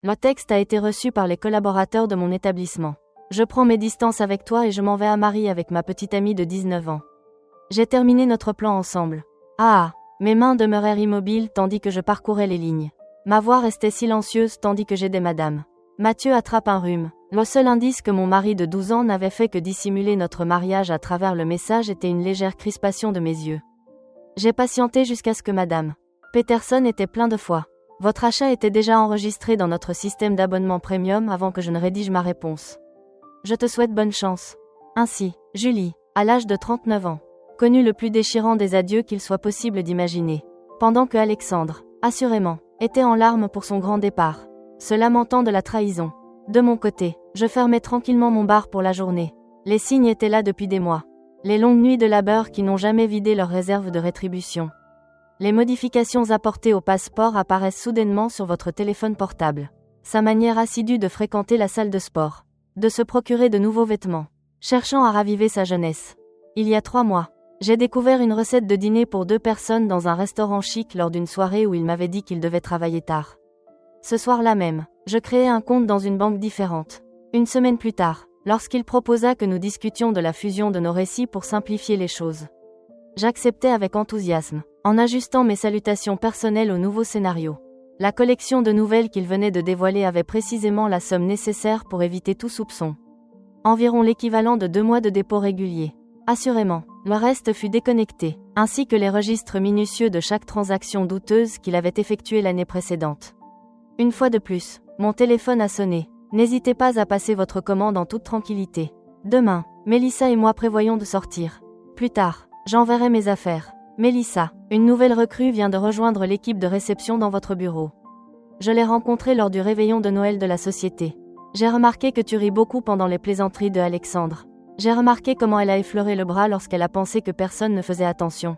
Le texte a été reçu par les collaborateurs de mon établissement. Je prends mes distances avec toi et je m'en vais à Marie avec ma petite amie de 19 ans. J'ai terminé notre plan ensemble. Ah, mes mains demeurèrent immobiles tandis que je parcourais les lignes. Ma voix restait silencieuse tandis que j'aidais madame. Mathieu attrape un rhume. Le seul indice que mon mari de 12 ans n'avait fait que dissimuler notre mariage à travers le message était une légère crispation de mes yeux. J'ai patienté jusqu'à ce que madame Peterson était plein de foi. Votre achat était déjà enregistré dans notre système d'abonnement premium avant que je ne rédige ma réponse. Je te souhaite bonne chance. Ainsi, Julie, à l'âge de 39 ans, connut le plus déchirant des adieux qu'il soit possible d'imaginer. Pendant que Alexandre, assurément, était en larmes pour son grand départ, se lamentant de la trahison. De mon côté, je fermais tranquillement mon bar pour la journée. Les signes étaient là depuis des mois. Les longues nuits de labeur qui n'ont jamais vidé leurs réserves de rétribution. Les modifications apportées au passeport apparaissent soudainement sur votre téléphone portable. Sa manière assidue de fréquenter la salle de sport. De se procurer de nouveaux vêtements. Cherchant à raviver sa jeunesse. Il y a 3 mois, j'ai découvert une recette de dîner pour 2 personnes dans un restaurant chic lors d'une soirée où il m'avait dit qu'il devait travailler tard. Ce soir-là même, je créai un compte dans une banque différente. Une semaine plus tard, lorsqu'il proposa que nous discutions de la fusion de nos récits pour simplifier les choses. J'acceptais avec enthousiasme, en ajustant mes salutations personnelles au nouveau scénario. La collection de nouvelles qu'il venait de dévoiler avait précisément la somme nécessaire pour éviter tout soupçon. Environ l'équivalent de 2 mois de dépôt régulier. Assurément, le reste fut déconnecté, ainsi que les registres minutieux de chaque transaction douteuse qu'il avait effectuée l'année précédente. Une fois de plus, mon téléphone a sonné. N'hésitez pas à passer votre commande en toute tranquillité. Demain, Mélissa et moi prévoyons de sortir. Plus tard, j'enverrai mes affaires. Mélissa, une nouvelle recrue vient de rejoindre l'équipe de réception dans votre bureau. Je l'ai rencontrée lors du réveillon de Noël de la société. J'ai remarqué que tu ris beaucoup pendant les plaisanteries de Alexandre. J'ai remarqué comment elle a effleuré le bras lorsqu'elle a pensé que personne ne faisait attention.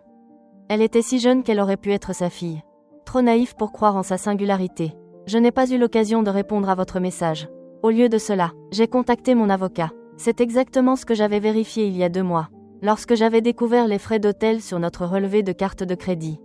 Elle était si jeune qu'elle aurait pu être sa fille. Trop naïf pour croire en sa singularité. Je n'ai pas eu l'occasion de répondre à votre message. Au lieu de cela, j'ai contacté mon avocat. C'est exactement ce que j'avais vérifié il y a 2 mois. Lorsque j'avais découvert les frais d'hôtel sur notre relevé de carte de crédit.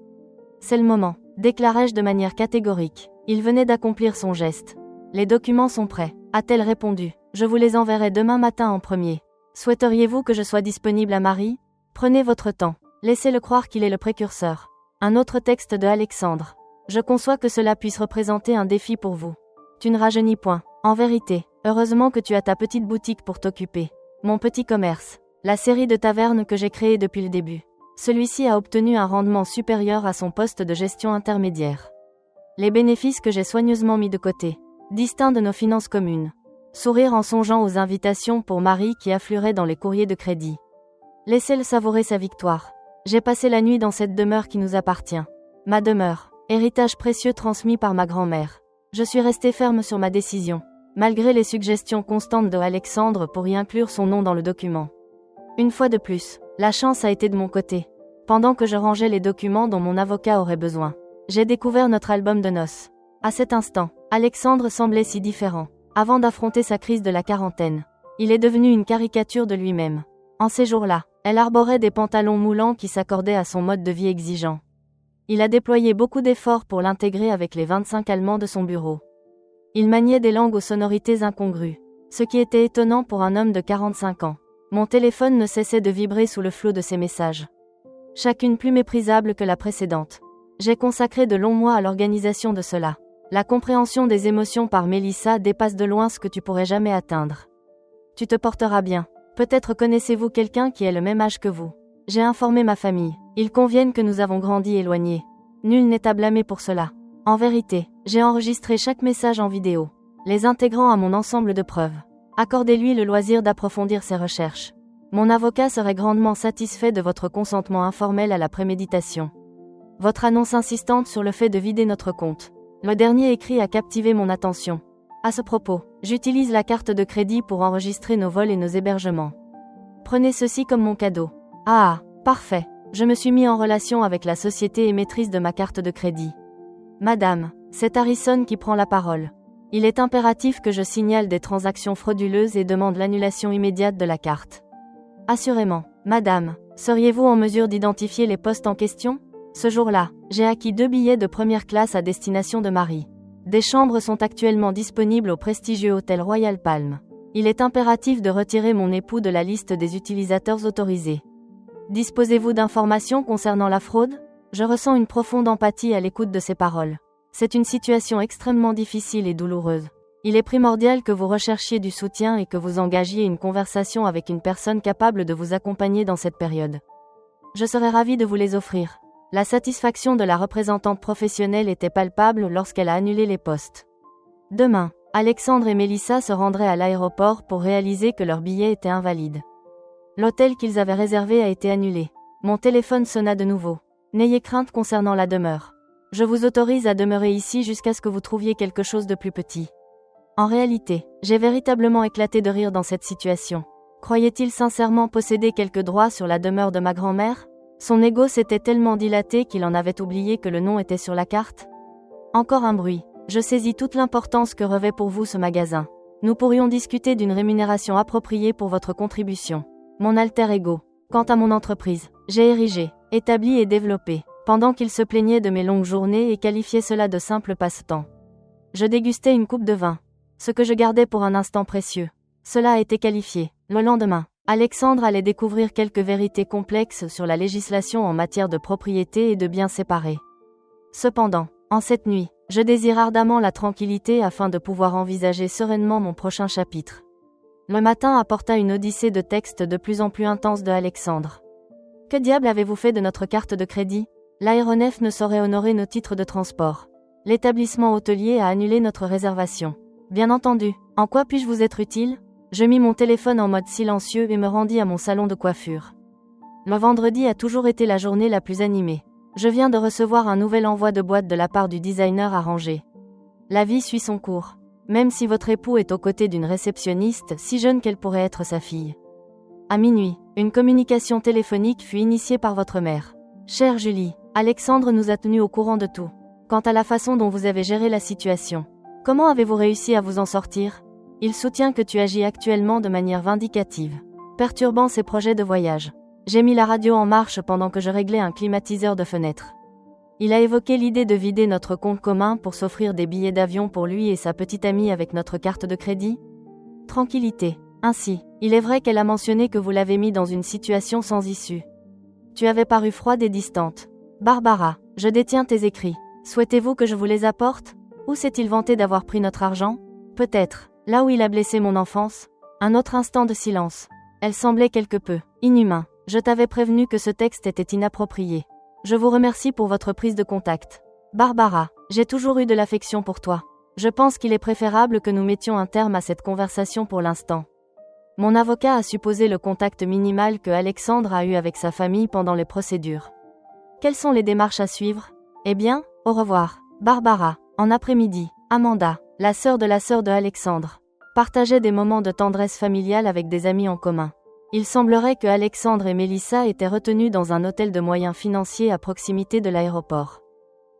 C'est le moment, déclarai-je de manière catégorique. Il venait d'accomplir son geste. Les documents sont prêts, a-t-elle répondu. Je vous les enverrai demain matin en premier. Souhaiteriez-vous que je sois disponible à Marie? Prenez votre temps. Laissez-le croire qu'il est le précurseur. Un autre texte de Alexandre. Je conçois que cela puisse représenter un défi pour vous. Tu ne rajeunis point. En vérité, heureusement que tu as ta petite boutique pour t'occuper. Mon petit commerce. La série de tavernes que j'ai créée depuis le début. Celui-ci a obtenu un rendement supérieur à son poste de gestion intermédiaire. Les bénéfices que j'ai soigneusement mis de côté. Distincts de nos finances communes. Sourire en songeant aux invitations pour Marie qui afflueraient dans les courriers de crédit. Laissez-le savourer sa victoire. J'ai passé la nuit dans cette demeure qui nous appartient. Ma demeure, héritage précieux transmis par ma grand-mère. Je suis restée ferme sur ma décision, malgré les suggestions constantes de Alexandre pour y inclure son nom dans le document. Une fois de plus, la chance a été de mon côté. Pendant que je rangeais les documents dont mon avocat aurait besoin, j'ai découvert notre album de noces. À cet instant, Alexandre semblait si différent. Avant d'affronter sa crise de la quarantaine, il est devenu une caricature de lui-même. En ces jours-là, elle arborait des pantalons moulants qui s'accordaient à son mode de vie exigeant. Il a déployé beaucoup d'efforts pour l'intégrer avec les 25 Allemands de son bureau. Il maniait des langues aux sonorités incongrues, ce qui était étonnant pour un homme de 45 ans. Mon téléphone ne cessait de vibrer sous le flot de ses messages. Chacune plus méprisable que la précédente. J'ai consacré de longs mois à l'organisation de cela. La compréhension des émotions par Mélissa dépasse de loin ce que tu pourrais jamais atteindre. Tu te porteras bien. Peut-être connaissez-vous quelqu'un qui ait le même âge que vous. J'ai informé ma famille. Ils conviennent que nous avons grandi éloignés. Nul n'est à blâmer pour cela. En vérité, j'ai enregistré chaque message en vidéo, les intégrant à mon ensemble de preuves. Accordez-lui le loisir d'approfondir ses recherches. Mon avocat serait grandement satisfait de votre consentement informel à la préméditation. Votre annonce insistante sur le fait de vider notre compte. Le dernier écrit a captivé mon attention. À ce propos, j'utilise la carte de crédit pour enregistrer nos vols et nos hébergements. Prenez ceci comme mon cadeau. Ah, parfait. Je me suis mis en relation avec la société émettrice de ma carte de crédit. Madame, c'est Harrison qui prend la parole. Il est impératif que je signale des transactions frauduleuses et demande l'annulation immédiate de la carte. Assurément, madame, seriez-vous en mesure d'identifier les postes en question? Ce jour-là, j'ai acquis 2 billets de première classe à destination de Marie. Des chambres sont actuellement disponibles au prestigieux hôtel Royal Palm. Il est impératif de retirer mon époux de la liste des utilisateurs autorisés. Disposez-vous d'informations concernant la fraude? Je ressens une profonde empathie à l'écoute de ces paroles. C'est une situation extrêmement difficile et douloureuse. Il est primordial que vous recherchiez du soutien et que vous engagiez une conversation avec une personne capable de vous accompagner dans cette période. Je serais ravie de vous les offrir. La satisfaction de la représentante professionnelle était palpable lorsqu'elle a annulé les postes. Demain, Alexandre et Mélissa se rendraient à l'aéroport pour réaliser que leur billet était invalide. L'hôtel qu'ils avaient réservé a été annulé. Mon téléphone sonna de nouveau. N'ayez crainte concernant la demeure. Je vous autorise à demeurer ici jusqu'à ce que vous trouviez quelque chose de plus petit. En réalité, j'ai véritablement éclaté de rire dans cette situation. Croyait-il sincèrement posséder quelques droits sur la demeure de ma grand-mère? Son ego s'était tellement dilaté qu'il en avait oublié que le nom était sur la carte. Encore un bruit. Je saisis toute l'importance que revêt pour vous ce magasin. Nous pourrions discuter d'une rémunération appropriée pour votre contribution. Mon alter ego. Quant à mon entreprise, j'ai érigé, établi et développé, pendant qu'il se plaignait de mes longues journées et qualifiait cela de simple passe-temps. Je dégustais une coupe de vin. Ce que je gardais pour un instant précieux. Cela a été qualifié. Le lendemain, Alexandre allait découvrir quelques vérités complexes sur la législation en matière de propriété et de biens séparés. Cependant, en cette nuit, je désire ardemment la tranquillité afin de pouvoir envisager sereinement mon prochain chapitre. Le matin apporta une odyssée de textes de plus en plus intense de Alexandre. Que diable avez-vous fait de notre carte de crédit? L'aéronef ne saurait honorer nos titres de transport. L'établissement hôtelier a annulé notre réservation. Bien entendu, en quoi puis-je vous être utile? Je mis mon téléphone en mode silencieux et me rendis à mon salon de coiffure. Le vendredi a toujours été la journée la plus animée. Je viens de recevoir un nouvel envoi de boîte de la part du designer arrangé. La vie suit son cours. Même si votre époux est aux côtés d'une réceptionniste si jeune qu'elle pourrait être sa fille. À minuit, une communication téléphonique fut initiée par votre mère. Chère Julie, Alexandre nous a tenus au courant de tout. Quant à la façon dont vous avez géré la situation, comment avez-vous réussi à vous en sortir? Il soutient que tu agis actuellement de manière vindicative, perturbant ses projets de voyage. J'ai mis la radio en marche pendant que je réglais un climatiseur de fenêtre. Il a évoqué l'idée de vider notre compte commun pour s'offrir des billets d'avion pour lui et sa petite amie avec notre carte de crédit. Tranquillité. Ainsi, il est vrai qu'elle a mentionné que vous l'avez mis dans une situation sans issue. Tu avais paru froide et distante. Barbara, je détiens tes écrits. Souhaitez-vous que je vous les apporte? Où s'est-il vanté d'avoir pris notre argent? Peut-être, là où il a blessé mon enfance. Un autre instant de silence. Elle semblait quelque peu inhumain. Je t'avais prévenu que ce texte était inapproprié. Je vous remercie pour votre prise de contact. Barbara, j'ai toujours eu de l'affection pour toi. Je pense qu'il est préférable que nous mettions un terme à cette conversation pour l'instant. Mon avocat a supposé le contact minimal que Alexandre a eu avec sa famille pendant les procédures. Quelles sont les démarches à suivre? Eh bien, au revoir. Barbara, en après-midi, Amanda, la sœur de Alexandre, partageait des moments de tendresse familiale avec des amis en commun. Il semblerait que Alexandre et Mélissa étaient retenus dans un hôtel de moyens financiers à proximité de l'aéroport.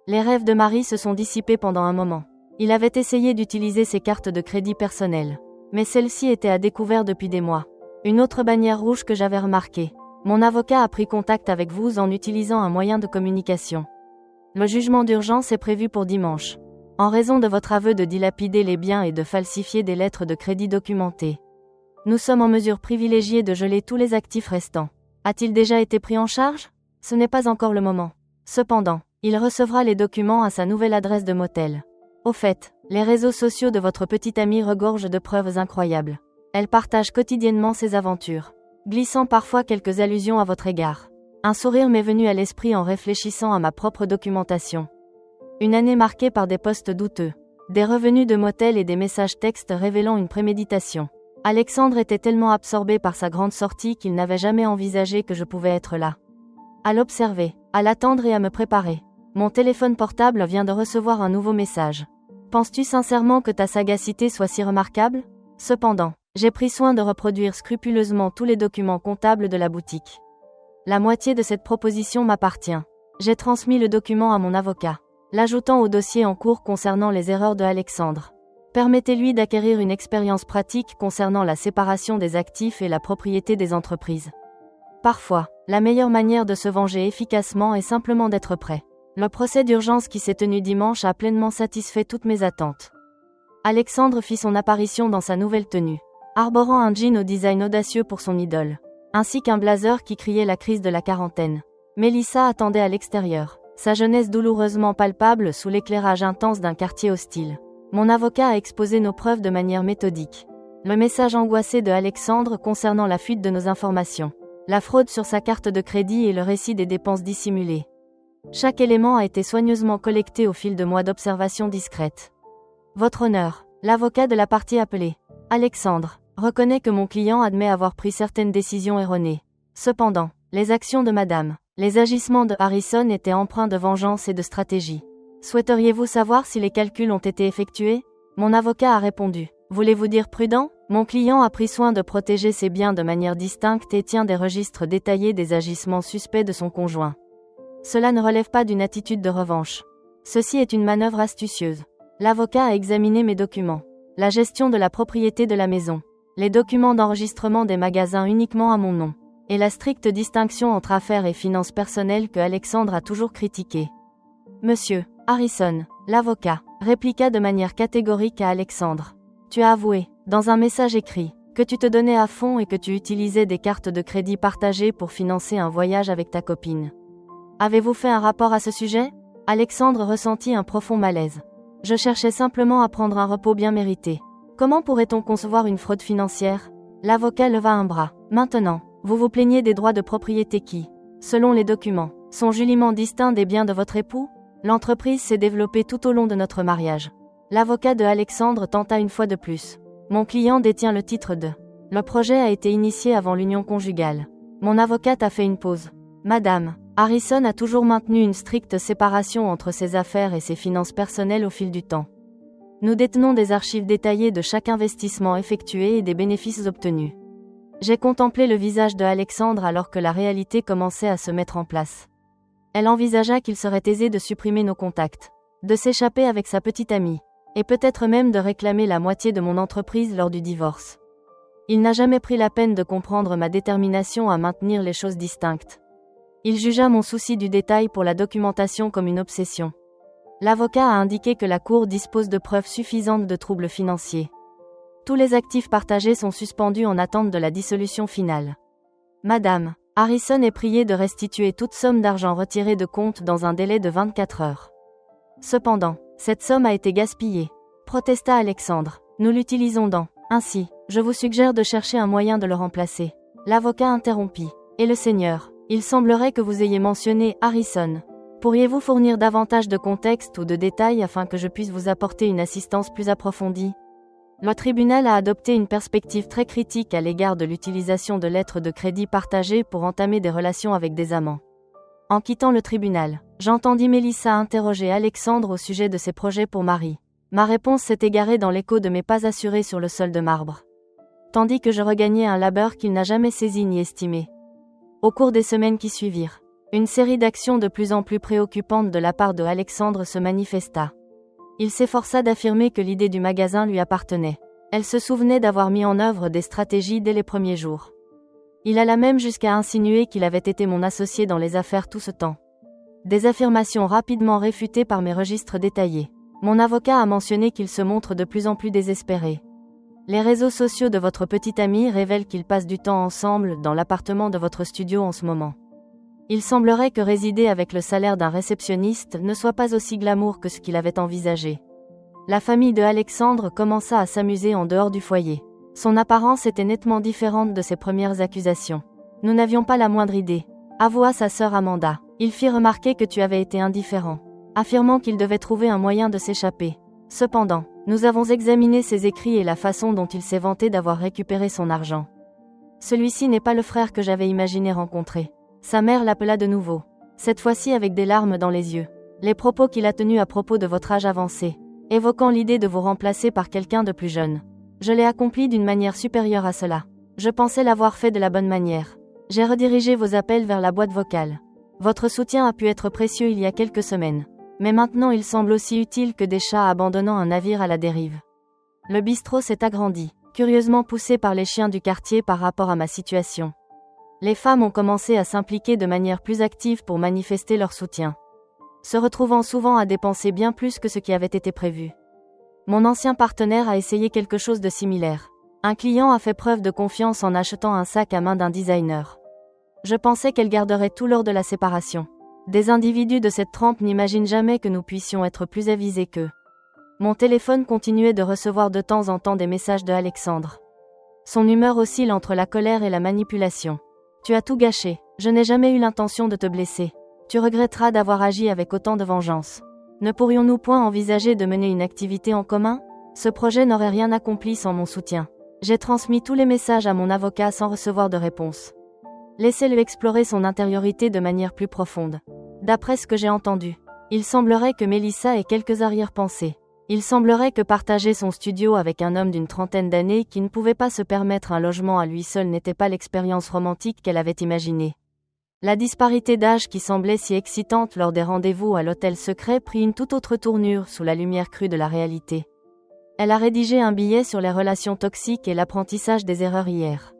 Les rêves de Marie se sont dissipés pendant un moment. Il avait essayé d'utiliser ses cartes de crédit personnelles. Mais celle-ci était à découvert depuis des mois. Une autre bannière rouge que j'avais remarquée. Mon avocat a pris contact avec vous en utilisant un moyen de communication. Le jugement d'urgence est prévu pour dimanche. En raison de votre aveu de dilapider les biens et de falsifier des lettres de crédit documentées. Nous sommes en mesure privilégiée de geler tous les actifs restants. A-t-il déjà été pris en charge? Ce n'est pas encore le moment. Cependant, il recevra les documents à sa nouvelle adresse de motel. Au fait, les réseaux sociaux de votre petite amie regorgent de preuves incroyables. Elle partage quotidiennement ses aventures, glissant parfois quelques allusions à votre égard. Un sourire m'est venu à l'esprit en réfléchissant à ma propre documentation. Une année marquée par des posts douteux, des revenus de motel et des messages textes révélant une préméditation. Alexandre était tellement absorbé par sa grande sortie qu'il n'avait jamais envisagé que je pouvais être là. À l'observer, à l'attendre et à me préparer. Mon téléphone portable vient de recevoir un nouveau message. Penses-tu sincèrement que ta sagacité soit si remarquable? Cependant, j'ai pris soin de reproduire scrupuleusement tous les documents comptables de la boutique. La moitié de cette proposition m'appartient. J'ai transmis le document à mon avocat, l'ajoutant au dossier en cours concernant les erreurs de Alexandre. Permettez-lui d'acquérir une expérience pratique concernant la séparation des actifs et la propriété des entreprises. Parfois, la meilleure manière de se venger efficacement est simplement d'être prêt. Le procès d'urgence qui s'est tenu dimanche a pleinement satisfait toutes mes attentes. Alexandre fit son apparition dans sa nouvelle tenue, arborant un jean au design audacieux pour son idole, ainsi qu'un blazer qui criait la crise de la quarantaine. Mélissa attendait à l'extérieur, sa jeunesse douloureusement palpable sous l'éclairage intense d'un quartier hostile. Mon avocat a exposé nos preuves de manière méthodique. Le message angoissé de Alexandre concernant la fuite de nos informations, la fraude sur sa carte de crédit et le récit des dépenses dissimulées. Chaque élément a été soigneusement collecté au fil de mois d'observation discrète. Votre honneur, l'avocat de la partie appelée, Alexandre, reconnaît que mon client admet avoir pris certaines décisions erronées. Cependant, les actions de madame, les agissements de Harrison étaient empreints de vengeance et de stratégie. Souhaiteriez-vous savoir si les calculs ont été effectués? Mon avocat a répondu. Voulez-vous dire prudent? Mon client a pris soin de protéger ses biens de manière distincte et tient des registres détaillés des agissements suspects de son conjoint. Cela ne relève pas d'une attitude de revanche. Ceci est une manœuvre astucieuse. L'avocat a examiné mes documents. La gestion de la propriété de la maison. Les documents d'enregistrement des magasins uniquement à mon nom. Et la stricte distinction entre affaires et finances personnelles que Alexandre a toujours critiquée. Monsieur Harrison, l'avocat, répliqua de manière catégorique à Alexandre. Tu as avoué, dans un message écrit, que tu te donnais à fond et que tu utilisais des cartes de crédit partagées pour financer un voyage avec ta copine. Avez-vous fait un rapport à ce sujet? Alexandre ressentit un profond malaise. Je cherchais simplement à prendre un repos bien mérité. Comment pourrait-on concevoir une fraude financière? L'avocat leva un bras. Maintenant, vous vous plaignez des droits de propriété qui, selon les documents, sont joliment distincts des biens de votre époux? L'entreprise s'est développée tout au long de notre mariage. L'avocat de Alexandre tenta une fois de plus. Mon client détient le titre de. Le projet a été initié avant l'union conjugale. Mon avocate a fait une pause. Madame Harrison a toujours maintenu une stricte séparation entre ses affaires et ses finances personnelles au fil du temps. Nous détenons des archives détaillées de chaque investissement effectué et des bénéfices obtenus. J'ai contemplé le visage de Alexandre alors que la réalité commençait à se mettre en place. Elle envisagea qu'il serait aisé de supprimer nos contacts, de s'échapper avec sa petite amie, et peut-être même de réclamer la moitié de mon entreprise lors du divorce. Il n'a jamais pris la peine de comprendre ma détermination à maintenir les choses distinctes. Il jugea mon souci du détail pour la documentation comme une obsession. L'avocat a indiqué que la Cour dispose de preuves suffisantes de troubles financiers. Tous les actifs partagés sont suspendus en attente de la dissolution finale. Madame Harrison est priée de restituer toute somme d'argent retirée de compte dans un délai de 24 heures. Cependant, cette somme a été gaspillée, protesta Alexandre. Nous l'utilisons dans. Ainsi, je vous suggère de chercher un moyen de le remplacer. L'avocat interrompit. Et le Seigneur, il semblerait que vous ayez mentionné Harrison. Pourriez-vous fournir davantage de contexte ou de détails afin que je puisse vous apporter une assistance plus approfondie? Le tribunal a adopté une perspective très critique à l'égard de l'utilisation de lettres de crédit partagées pour entamer des relations avec des amants. En quittant le tribunal, j'entendis Mélissa interroger Alexandre au sujet de ses projets pour Marie. Ma réponse s'est égarée dans l'écho de mes pas assurés sur le sol de marbre. Tandis que je regagnais un labeur qu'il n'a jamais saisi ni estimé. Au cours des semaines qui suivirent, une série d'actions de plus en plus préoccupantes de la part de Alexandre se manifesta. Il s'efforça d'affirmer que l'idée du magasin lui appartenait. Elle se souvenait d'avoir mis en œuvre des stratégies dès les premiers jours. Il alla même jusqu'à insinuer qu'il avait été mon associé dans les affaires tout ce temps. Des affirmations rapidement réfutées par mes registres détaillés. Mon avocat a mentionné qu'il se montre de plus en plus désespéré. Les réseaux sociaux de votre petit ami révèlent qu'ils passent du temps ensemble dans l'appartement de votre studio en ce moment. Il semblerait que résider avec le salaire d'un réceptionniste ne soit pas aussi glamour que ce qu'il avait envisagé. La famille de Alexandre commença à s'amuser en dehors du foyer. Son apparence était nettement différente de ses premières accusations. Nous n'avions pas la moindre idée, avoua sa sœur Amanda. Il fit remarquer que tu avais été indifférent, affirmant qu'il devait trouver un moyen de s'échapper. Cependant, nous avons examiné ses écrits et la façon dont il s'est vanté d'avoir récupéré son argent. Celui-ci n'est pas le frère que j'avais imaginé rencontrer. Sa mère l'appela de nouveau, cette fois-ci avec des larmes dans les yeux. Les propos qu'il a tenus à propos de votre âge avancé, évoquant l'idée de vous remplacer par quelqu'un de plus jeune. Je l'ai accompli d'une manière supérieure à cela. Je pensais l'avoir fait de la bonne manière. J'ai redirigé vos appels vers la boîte vocale. Votre soutien a pu être précieux il y a quelques semaines. Mais maintenant il semble aussi utile que des chats abandonnant un navire à la dérive. Le bistrot s'est agrandi, curieusement poussé par les chiens du quartier par rapport à ma situation. Les femmes ont commencé à s'impliquer de manière plus active pour manifester leur soutien. se retrouvant souvent à dépenser bien plus que ce qui avait été prévu. Mon ancien partenaire a essayé quelque chose de similaire. Un client a fait preuve de confiance en achetant un sac à main d'un designer. Je pensais qu'elle garderait tout lors de la séparation. Des individus de cette trempe n'imaginent jamais que nous puissions être plus avisés qu'eux. Mon téléphone continuait de recevoir de temps en temps des messages de Alexandre. Son humeur oscille entre la colère et la manipulation. Tu as tout gâché. Je n'ai jamais eu l'intention de te blesser. Tu regretteras d'avoir agi avec autant de vengeance. Ne pourrions-nous point envisager de mener une activité en commun ? Ce projet n'aurait rien accompli sans mon soutien. J'ai transmis tous les messages à mon avocat sans recevoir de réponse. Laissez-le explorer son intériorité de manière plus profonde. D'après ce que j'ai entendu, il semblerait que Mélissa ait quelques arrière-pensées. Il semblerait que partager son studio avec un homme d'une trentaine d'années qui ne pouvait pas se permettre un logement à lui seul n'était pas l'expérience romantique qu'elle avait imaginée. La disparité d'âge qui semblait si excitante lors des rendez-vous à l'hôtel secret prit une toute autre tournure sous la lumière crue de la réalité. Elle a rédigé un billet sur les relations toxiques et l'apprentissage des erreurs hier.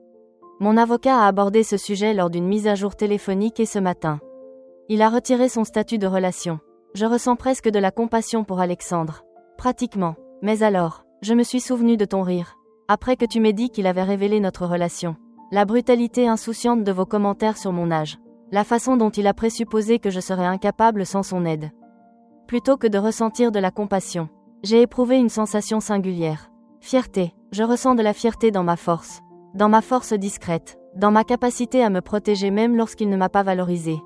Mon avocat a abordé ce sujet lors d'une mise à jour téléphonique et ce matin. Il a retiré son statut de relation. Je ressens presque de la compassion pour Alexandre. Pratiquement. Mais alors, je me suis souvenu de ton rire. Après que tu m'aies dit qu'il avait révélé notre relation. La brutalité insouciante de vos commentaires sur mon âge. La façon dont il a présupposé que je serais incapable sans son aide. Plutôt que de ressentir de la compassion, j'ai éprouvé une sensation singulière. Fierté. Je ressens de la fierté dans ma force. Dans ma force discrète. Dans ma capacité à me protéger même lorsqu'il ne m'a pas valorisée.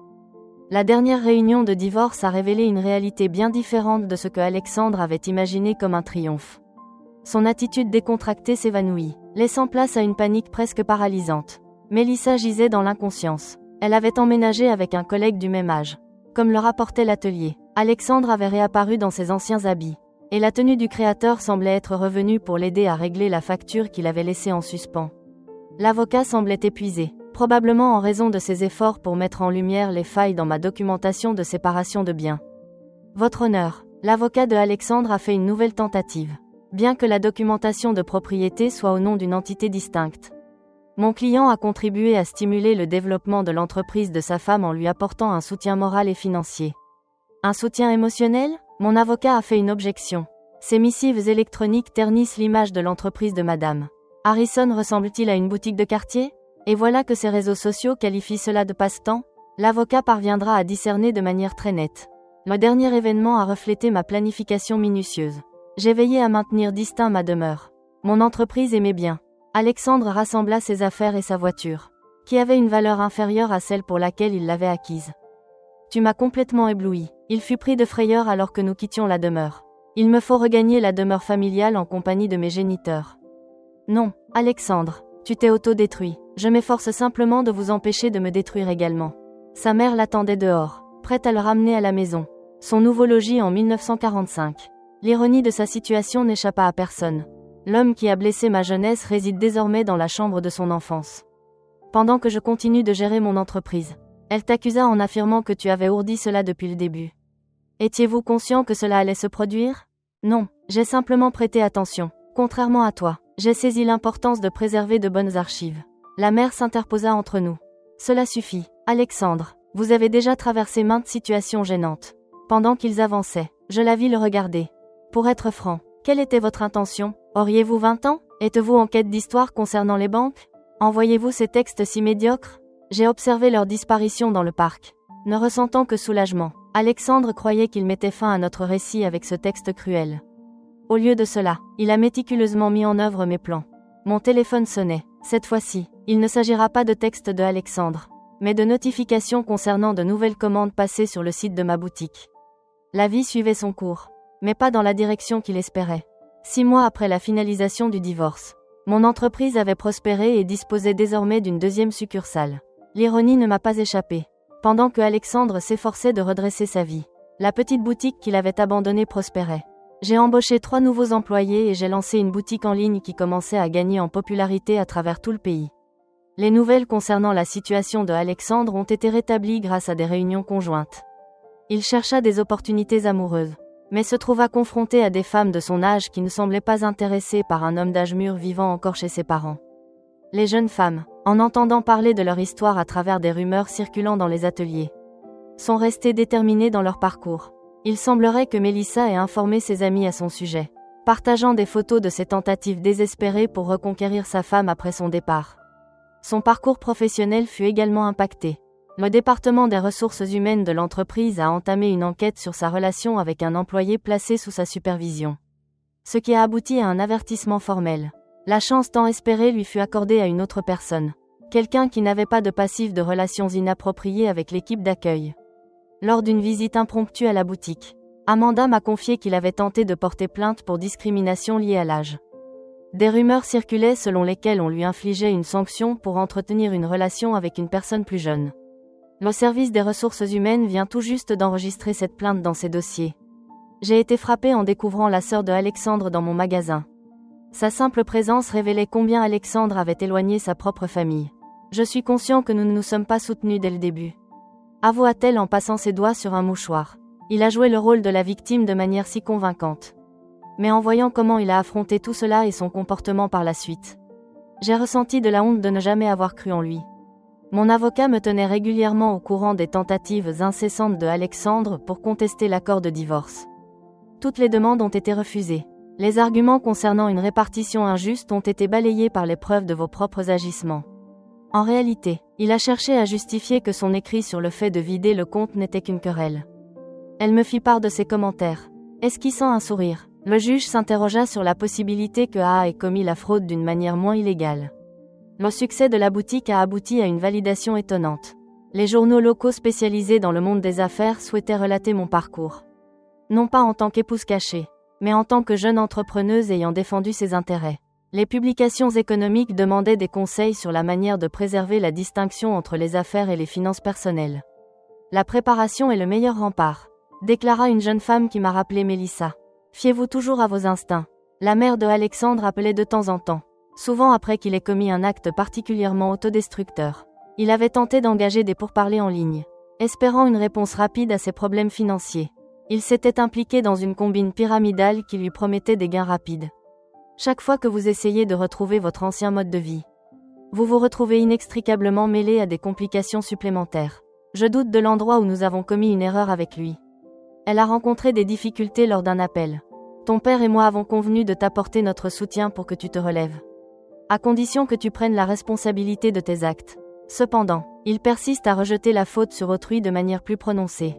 La dernière réunion de divorce a révélé une réalité bien différente de ce que Alexandre avait imaginé comme un triomphe. Son attitude décontractée s'évanouit, laissant place à une panique presque paralysante. Mélissa gisait dans l'inconscience. Elle avait emménagé avec un collègue du même âge. Comme le rapportait l'atelier, Alexandre avait réapparu dans ses anciens habits. Et la tenue du créateur semblait être revenue pour l'aider à régler la facture qu'il avait laissée en suspens. L'avocat semblait épuisé. Probablement en raison de ses efforts pour mettre en lumière les failles dans ma documentation de séparation de biens. Votre honneur, l'avocat de Alexandre a fait une nouvelle tentative. Bien que la documentation de propriété soit au nom d'une entité distincte. Mon client a contribué à stimuler le développement de l'entreprise de sa femme en lui apportant un soutien moral et financier. Un soutien émotionnel ? Mon avocat a fait une objection. Ces missives électroniques ternissent l'image de l'entreprise de madame. Harrison ressemble-t-il à une boutique de quartier ? Et voilà que ces réseaux sociaux qualifient cela de passe-temps. L'avocat parviendra à discerner de manière très nette. Le dernier événement a reflété ma planification minutieuse. J'ai veillé à maintenir distinct ma demeure. Mon entreprise et mes biens. Alexandre rassembla ses affaires et sa voiture, qui avait une valeur inférieure à celle pour laquelle il l'avait acquise. Tu m'as complètement ébloui. Il fut pris de frayeur alors que nous quittions la demeure. Il me faut regagner la demeure familiale en compagnie de mes géniteurs. Non, Alexandre, tu t'es auto-détruit. Je m'efforce simplement de vous empêcher de me détruire également. Sa mère l'attendait dehors, prête à le ramener à la maison. Son nouveau logis en 1945. L'ironie de sa situation n'échappa à personne. L'homme qui a blessé ma jeunesse réside désormais dans la chambre de son enfance. Pendant que je continue de gérer mon entreprise, elle t'accusa en affirmant que tu avais ourdi cela depuis le début. Étiez-vous conscient que cela allait se produire ? Non, j'ai simplement prêté attention. Contrairement à toi, j'ai saisi l'importance de préserver de bonnes archives. La mère s'interposa entre nous. Cela suffit, Alexandre. Vous avez déjà traversé maintes situations gênantes. Pendant qu'ils avançaient, je la vis le regarder. Pour être franc, quelle était votre intention ? Auriez-vous 20 ans ? Êtes-vous en quête d'histoire concernant les banques ? Envoyez-vous ces textes si médiocres ? J'ai observé leur disparition dans le parc, ne ressentant que soulagement. Alexandre croyait qu'il mettait fin à notre récit avec ce texte cruel. Au lieu de cela, il a méticuleusement mis en œuvre mes plans. Mon téléphone sonnait. Cette fois-ci, il ne s'agira pas de texte de Alexandre, mais de notifications concernant de nouvelles commandes passées sur le site de ma boutique. La vie suivait son cours, mais pas dans la direction qu'il espérait. 6 mois après la finalisation du divorce, mon entreprise avait prospéré et disposait désormais d'une deuxième succursale. L'ironie ne m'a pas échappé. Pendant que Alexandre s'efforçait de redresser sa vie, la petite boutique qu'il avait abandonnée prospérait. J'ai embauché 3 nouveaux employés et j'ai lancé une boutique en ligne qui commençait à gagner en popularité à travers tout le pays. Les nouvelles concernant la situation de Alexandre ont été rétablies grâce à des réunions conjointes. Il chercha des opportunités amoureuses, mais se trouva confronté à des femmes de son âge qui ne semblaient pas intéressées par un homme d'âge mûr vivant encore chez ses parents. Les jeunes femmes, en entendant parler de leur histoire à travers des rumeurs circulant dans les ateliers, sont restés déterminés dans leur parcours. Il semblerait que Melissa ait informé ses amis à son sujet, partageant des photos de ses tentatives désespérées pour reconquérir sa femme après son départ. Son parcours professionnel fut également impacté. Le département des ressources humaines de l'entreprise a entamé une enquête sur sa relation avec un employé placé sous sa supervision, ce qui a abouti à un avertissement formel. La chance tant espérée lui fut accordée à une autre personne, quelqu'un qui n'avait pas de passif de relations inappropriées avec l'équipe d'accueil. Lors d'une visite impromptue à la boutique, Amanda m'a confié qu'il avait tenté de porter plainte pour discrimination liée à l'âge. Des rumeurs circulaient selon lesquelles on lui infligeait une sanction pour entretenir une relation avec une personne plus jeune. Le service des ressources humaines vient tout juste d'enregistrer cette plainte dans ses dossiers. J'ai été frappée en découvrant la sœur de Alexandre dans mon magasin. Sa simple présence révélait combien Alexandre avait éloigné sa propre famille. Je suis conscient que nous ne nous sommes pas soutenus dès le début, avoua-t-elle en passant ses doigts sur un mouchoir. Il a joué le rôle de la victime de manière si convaincante. Mais en voyant comment il a affronté tout cela et son comportement par la suite, j'ai ressenti de la honte de ne jamais avoir cru en lui. Mon avocat me tenait régulièrement au courant des tentatives incessantes de Alexandre pour contester l'accord de divorce. Toutes les demandes ont été refusées. Les arguments concernant une répartition injuste ont été balayés par les preuves de vos propres agissements. En réalité, il a cherché à justifier que son écrit sur le fait de vider le compte n'était qu'une querelle. Elle me fit part de ses commentaires, esquissant un sourire. Le juge s'interrogea sur la possibilité que A ait commis la fraude d'une manière moins illégale. Le succès de la boutique a abouti à une validation étonnante. Les journaux locaux spécialisés dans le monde des affaires souhaitaient relater mon parcours. Non pas en tant qu'épouse cachée, mais en tant que jeune entrepreneuse ayant défendu ses intérêts. Les publications économiques demandaient des conseils sur la manière de préserver la distinction entre les affaires et les finances personnelles. La préparation est le meilleur rempart, déclara une jeune femme qui m'a rappelé Melissa. Fiez-vous toujours à vos instincts. La mère de Alexandre appelait de temps en temps, souvent après qu'il ait commis un acte particulièrement autodestructeur. Il avait tenté d'engager des pourparlers en ligne, espérant une réponse rapide à ses problèmes financiers. Il s'était impliqué dans une combine pyramidale qui lui promettait des gains rapides. Chaque fois que vous essayez de retrouver votre ancien mode de vie, vous vous retrouvez inextricablement mêlé à des complications supplémentaires. Je doute de l'endroit où nous avons commis une erreur avec lui. Elle a rencontré des difficultés lors d'un appel. Ton père et moi avons convenu de t'apporter notre soutien pour que tu te relèves, à condition que tu prennes la responsabilité de tes actes. Cependant, il persiste à rejeter la faute sur autrui de manière plus prononcée.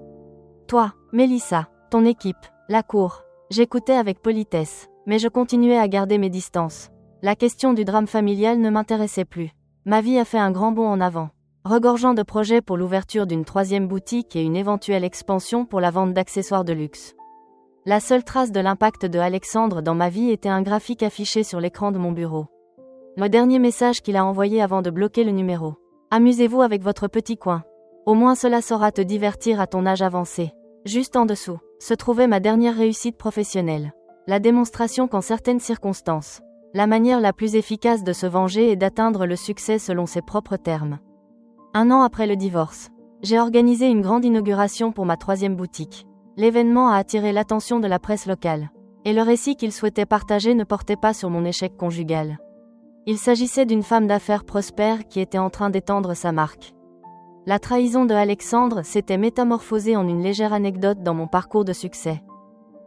Toi, Melissa, ton équipe, la cour. J'écoutais avec politesse, mais je continuais à garder mes distances. La question du drame familial ne m'intéressait plus. Ma vie a fait un grand bond en avant, regorgeant de projets pour l'ouverture d'une 3e boutique et une éventuelle expansion pour la vente d'accessoires de luxe. La seule trace de l'impact de Alexandre dans ma vie était un graphique affiché sur l'écran de mon bureau. Le dernier message qu'il a envoyé avant de bloquer le numéro. Amusez-vous avec votre petit coin. Au moins cela saura te divertir à ton âge avancé. Juste en dessous, se trouvait ma dernière réussite professionnelle. La démonstration qu'en certaines circonstances, la manière la plus efficace de se venger est d'atteindre le succès selon ses propres termes. 1 an après le divorce, j'ai organisé une grande inauguration pour ma 3e boutique. L'événement a attiré l'attention de la presse locale. Et le récit qu'il souhaitait partager ne portait pas sur mon échec conjugal. Il s'agissait d'une femme d'affaires prospère qui était en train d'étendre sa marque. La trahison de Alexandre s'était métamorphosée en une légère anecdote dans mon parcours de succès.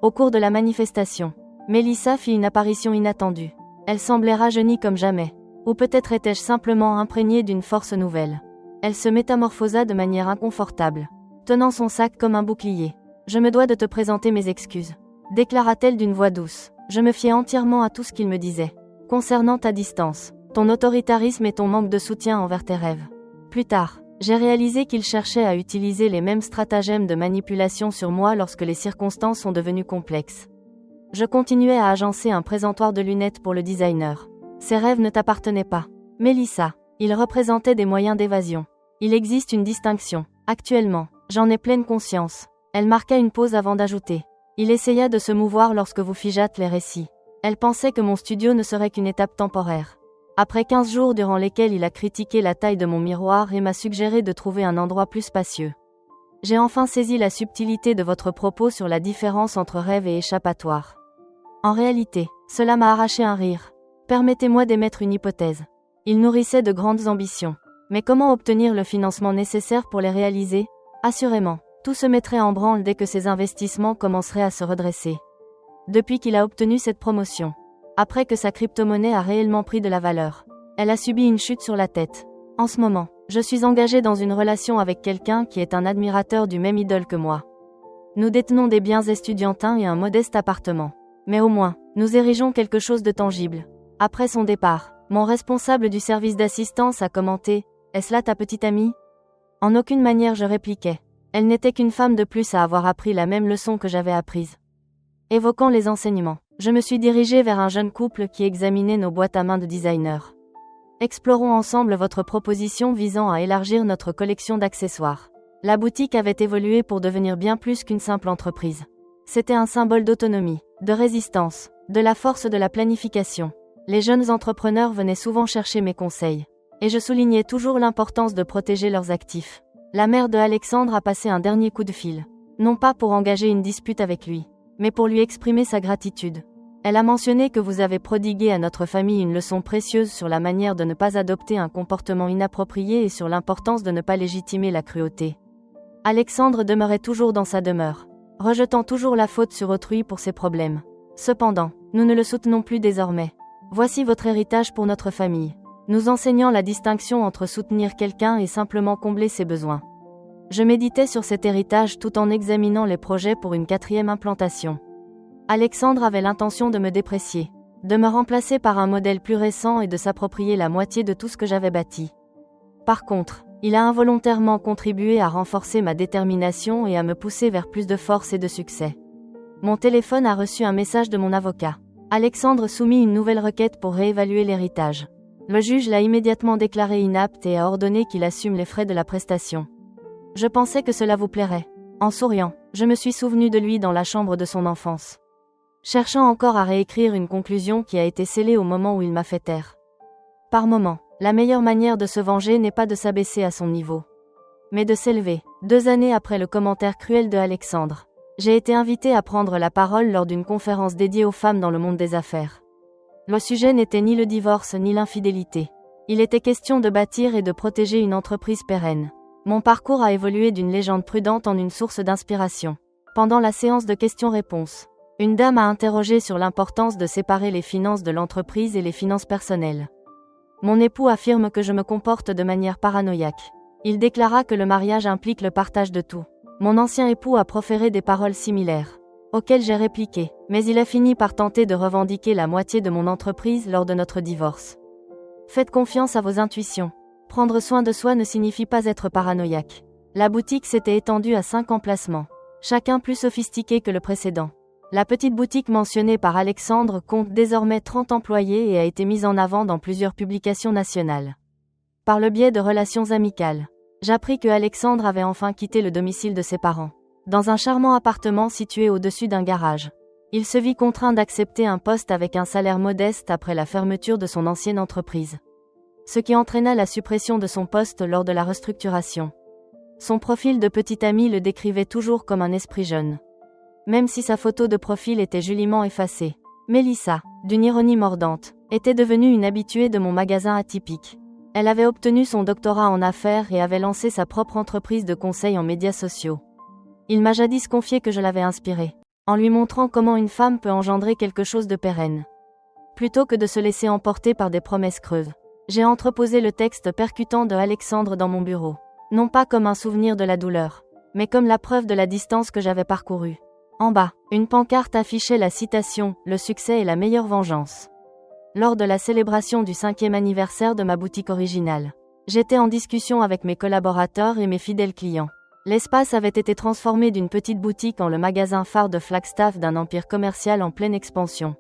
Au cours de la manifestation, Melissa fit une apparition inattendue. Elle semblait rajeunie comme jamais. Ou peut-être étais-je simplement imprégnée d'une force nouvelle. Elle se métamorphosa de manière inconfortable, tenant son sac comme un bouclier. « Je me dois de te présenter mes excuses », déclara-t-elle d'une voix douce. Je me fiais entièrement à tout ce qu'il me disait. Concernant ta distance, ton autoritarisme et ton manque de soutien envers tes rêves. Plus tard, j'ai réalisé qu'il cherchait à utiliser les mêmes stratagèmes de manipulation sur moi lorsque les circonstances sont devenues complexes. Je continuais à agencer un présentoir de lunettes pour le designer. Ces rêves ne t'appartenaient pas, Melissa. Ils représentaient des moyens d'évasion. Il existe une distinction. Actuellement, j'en ai pleine conscience. Elle marqua une pause avant d'ajouter. Il essaya de se mouvoir lorsque vous figeâtes les récits. Elle pensait que mon studio ne serait qu'une étape temporaire. Après 15 jours durant lesquels il a critiqué la taille de mon miroir et m'a suggéré de trouver un endroit plus spacieux. J'ai enfin saisi la subtilité de votre propos sur la différence entre rêve et échappatoire. En réalité, cela m'a arraché un rire. Permettez-moi d'émettre une hypothèse. Il nourrissait de grandes ambitions. Mais comment obtenir le financement nécessaire pour les réaliser ? Assurément, tout se mettrait en branle dès que ses investissements commenceraient à se redresser. Depuis qu'il a obtenu cette promotion, après que sa crypto-monnaie a réellement pris de la valeur, elle a subi une chute sur la tête. En ce moment, je suis engagée dans une relation avec quelqu'un qui est un admirateur du même idole que moi. Nous détenons des biens estudiantins et un modeste appartement. Mais au moins, nous érigeons quelque chose de tangible. Après son départ, mon responsable du service d'assistance a commenté « Est-ce là ta petite amie ?» En aucune manière je répliquai. Elle n'était qu'une femme de plus à avoir appris la même leçon que j'avais apprise. Évoquant les enseignements, je me suis dirigée vers un jeune couple qui examinait nos boîtes à main de designer. Explorons ensemble votre proposition visant à élargir notre collection d'accessoires. La boutique avait évolué pour devenir bien plus qu'une simple entreprise. C'était un symbole d'autonomie, de résistance, de la force de la planification. Les jeunes entrepreneurs venaient souvent chercher mes conseils. Et je soulignais toujours l'importance de protéger leurs actifs. La mère de Alexandre a passé un dernier coup de fil. Non pas pour engager une dispute avec lui, mais pour lui exprimer sa gratitude. Elle a mentionné que vous avez prodigué à notre famille une leçon précieuse sur la manière de ne pas adopter un comportement inapproprié et sur l'importance de ne pas légitimer la cruauté. Alexandre demeurait toujours dans sa demeure, rejetant toujours la faute sur autrui pour ses problèmes. Cependant, nous ne le soutenons plus désormais. Voici votre héritage pour notre famille. Nous enseignant la distinction entre soutenir quelqu'un et simplement combler ses besoins. Je méditais sur cet héritage tout en examinant les projets pour une 4e implantation. Alexandre avait l'intention de me déprécier, de me remplacer par un modèle plus récent et de s'approprier la moitié de tout ce que j'avais bâti. Par contre, il a involontairement contribué à renforcer ma détermination et à me pousser vers plus de force et de succès. Mon téléphone a reçu un message de mon avocat. Alexandre soumit une nouvelle requête pour réévaluer l'héritage. Le juge l'a immédiatement déclaré inapte et a ordonné qu'il assume les frais de la prestation. Je pensais que cela vous plairait. En souriant, je me suis souvenu de lui dans la chambre de son enfance. Cherchant encore à réécrire une conclusion qui a été scellée au moment où il m'a fait taire. Par moments, la meilleure manière de se venger n'est pas de s'abaisser à son niveau, mais de s'élever. 2 années après le commentaire cruel de Alexandre, j'ai été invitée à prendre la parole lors d'une conférence dédiée aux femmes dans le monde des affaires. Le sujet n'était ni le divorce ni l'infidélité. Il était question de bâtir et de protéger une entreprise pérenne. Mon parcours a évolué d'une légende prudente en une source d'inspiration. Pendant la séance de questions-réponses, une dame a interrogé sur l'importance de séparer les finances de l'entreprise et les finances personnelles. Mon époux affirme que je me comporte de manière paranoïaque. Il déclara que le mariage implique le partage de tout. Mon ancien époux a proféré des paroles similaires, auxquelles j'ai répliqué, mais il a fini par tenter de revendiquer la moitié de mon entreprise lors de notre divorce. Faites confiance à vos intuitions. Prendre soin de soi ne signifie pas être paranoïaque. La boutique s'était étendue à 5 emplacements, chacun plus sophistiqué que le précédent. La petite boutique mentionnée par Alexandre compte désormais 30 employés et a été mise en avant dans plusieurs publications nationales. Par le biais de relations amicales, j'appris que Alexandre avait enfin quitté le domicile de ses parents, dans un charmant appartement situé au-dessus d'un garage. Il se vit contraint d'accepter un poste avec un salaire modeste après la fermeture de son ancienne entreprise, ce qui entraîna la suppression de son poste lors de la restructuration. Son profil de petit ami le décrivait toujours comme un esprit jeune. Même si sa photo de profil était joliment effacée, Mélissa, d'une ironie mordante, était devenue une habituée de mon magasin atypique. Elle avait obtenu son doctorat en affaires et avait lancé sa propre entreprise de conseil en médias sociaux. Il m'a jadis confié que je l'avais inspirée, en lui montrant comment une femme peut engendrer quelque chose de pérenne. Plutôt que de se laisser emporter par des promesses creuses, j'ai entreposé le texte percutant de Alexandre dans mon bureau, non pas comme un souvenir de la douleur, mais comme la preuve de la distance que j'avais parcourue. En bas, une pancarte affichait la citation « Le succès est la meilleure vengeance ». Lors de la célébration du 5e anniversaire de ma boutique originale, j'étais en discussion avec mes collaborateurs et mes fidèles clients. L'espace avait été transformé d'une petite boutique en le magasin phare de Flagstaff d'un empire commercial en pleine expansion.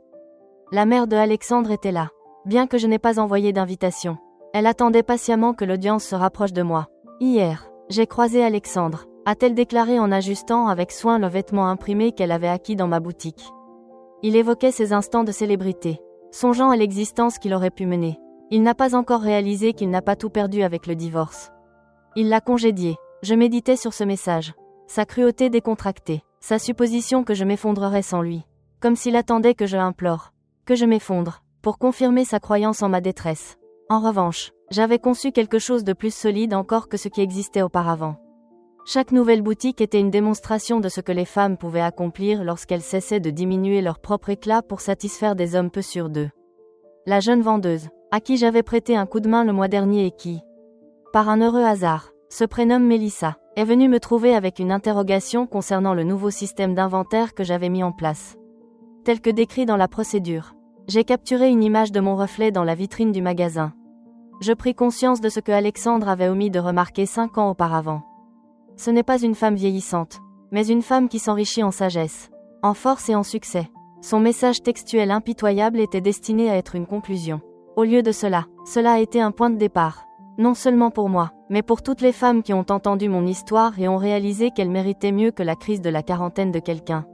La mère de Alexandre était là, bien que je n'ai pas envoyé d'invitation. Elle attendait patiemment que l'audience se rapproche de moi. « Hier, j'ai croisé Alexandre », a-t-elle déclaré en ajustant avec soin le vêtement imprimé qu'elle avait acquis dans ma boutique. Il évoquait ces instants de célébrité, songeant à l'existence qu'il aurait pu mener. Il n'a pas encore réalisé qu'il n'a pas tout perdu avec le divorce. Il l'a congédié. Je méditais sur ce message. Sa cruauté décontractée, sa supposition que je m'effondrerais sans lui. Comme s'il attendait que je implore, que je m'effondre, pour confirmer sa croyance en ma détresse. En revanche, j'avais conçu quelque chose de plus solide encore que ce qui existait auparavant. Chaque nouvelle boutique était une démonstration de ce que les femmes pouvaient accomplir lorsqu'elles cessaient de diminuer leur propre éclat pour satisfaire des hommes peu sûrs d'eux. La jeune vendeuse, à qui j'avais prêté un coup de main le mois dernier et qui, par un heureux hasard, se prénomme Mélissa, est venue me trouver avec une interrogation concernant le nouveau système d'inventaire que j'avais mis en place. Tel que décrit dans la procédure. J'ai capturé une image de mon reflet dans la vitrine du magasin. Je pris conscience de ce que Alexandre avait omis de remarquer 5 ans auparavant. Ce n'est pas une femme vieillissante, mais une femme qui s'enrichit en sagesse, en force et en succès. Son message textuel impitoyable était destiné à être une conclusion. Au lieu de cela a été un point de départ. Non seulement pour moi, mais pour toutes les femmes qui ont entendu mon histoire et ont réalisé qu'elles méritaient mieux que la crise de la quarantaine de quelqu'un.